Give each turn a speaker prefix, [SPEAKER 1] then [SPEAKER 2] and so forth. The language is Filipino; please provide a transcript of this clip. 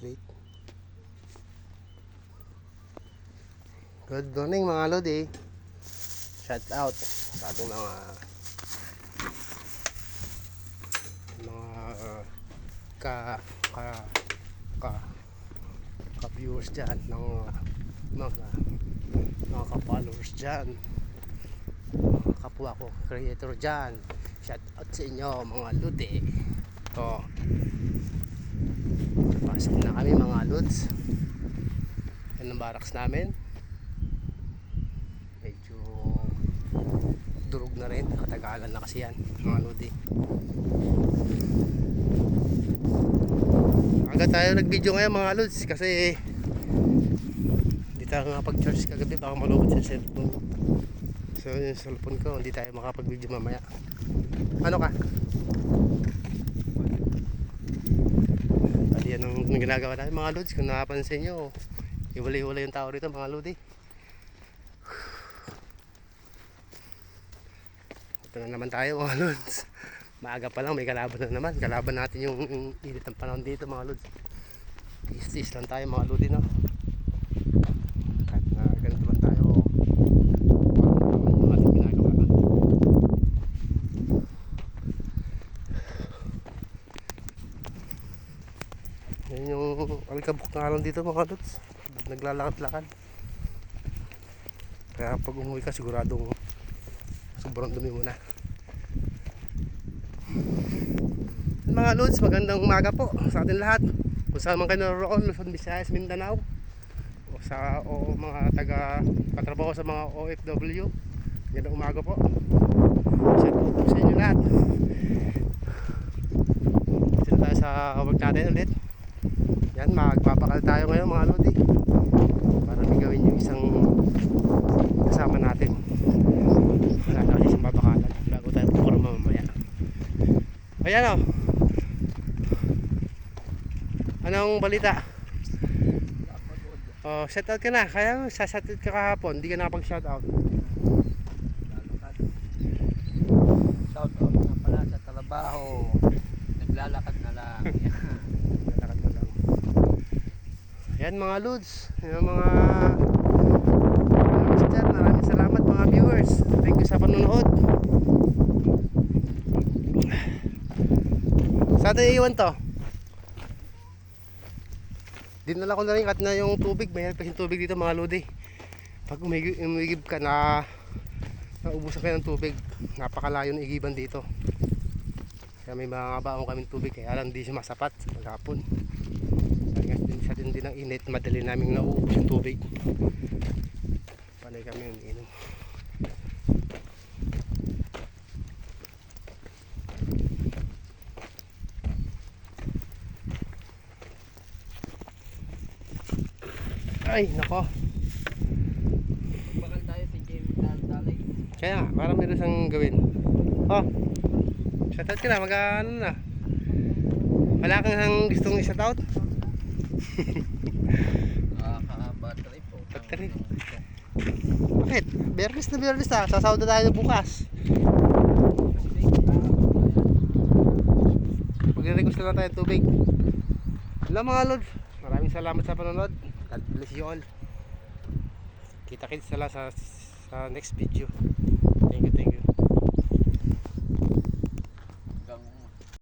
[SPEAKER 1] plate. Good morning mga lodi. Shout out sa ating mga ka ka ka ka viewers dyan, ng mga ka-followers dyan, kapwa ko creator dyan. Shout out sa inyo mga lodi. So pasok na kami mga lods. Yan ang barracks namin. Medyo durog na rin, katagalan na kasi yan mga lodi. Agad tayo nag-video ngayon mga lods kasi hindi tayo makapag-charge kagabi, baka malubot sa cellphone ko. So yung cellphone ko hindi tayo makapag-video mamaya. Ano ka? At yan ang ginagawa natin mga lods. Kung nakapansin nyo, iwalay-iwalay yung tao rito mga lodi. Ito na naman tayo mga lods. Maaga pa lang may kalaban na naman. Kalaban natin yung init ng panahon dito mga lods. Tis-tis lang tayo mga lodi, no? Kahit na ganito lang tayo, yung ating ginagawa. Yan yung alikabok na lang dito mga lods. Naglalakad-lakad. Kaya pag umuwi ka siguradong sobrang dumi muna. Mga lods, magandang umaga po sa atin lahat. Kung saan man kayo naroon, Luzon, Visayas, Mindanao, o mga taga-katrabaho sa mga OFW, magandang umaga po. Shout out po sa inyo lahat. Dito tayo sa work natin ulit. Yan, magpapakal tayo ngayon mga lodi para may gawin yung isang kasama natin. Wala na kasi isang babakalan bago tayo pukurang mamamaya. Ayan o, anong balita? Oh, shoutout ka na. Kaya shoutout ka kahapon, hindi ka nakapag-shoutout.
[SPEAKER 2] Shoutout na pala sa trabaho. Naglalakad na lang.
[SPEAKER 1] Naglalakad na lang. Ayan mga lods, yung mga mister, maraming salamat mga viewers. Thank you sa panonood. Saan tayo iwan to? Dinala ko na rin kat na yung tubig. Mayroon pa yung tubig dito mga lodi. Pag umigib ka na naubusan ka ng tubig, napakalayo ng igiban dito. Kaya may mga baong kaming tubig, kaya lang hindi siya masapat maghapon. Sa tindi ng init, madali namin nauubos yung tubig. Panay kami umiinom. Ay, nako.
[SPEAKER 2] Bakal tayo si James Dalay.
[SPEAKER 1] Kaya nga, parang meron siyang gawin. Oh, shoutout ka na, mag-ano na. Wala kang gustong i-shoutout?
[SPEAKER 2] Battery po.
[SPEAKER 1] Battery. Bakit? Bernis na sasawad na tayo na bukas. Magre-request na lang tayo tubig. Hello mga lord, maraming salamat sa panonood. God bless you all. Kita-kits na lang sa next video. Thank you.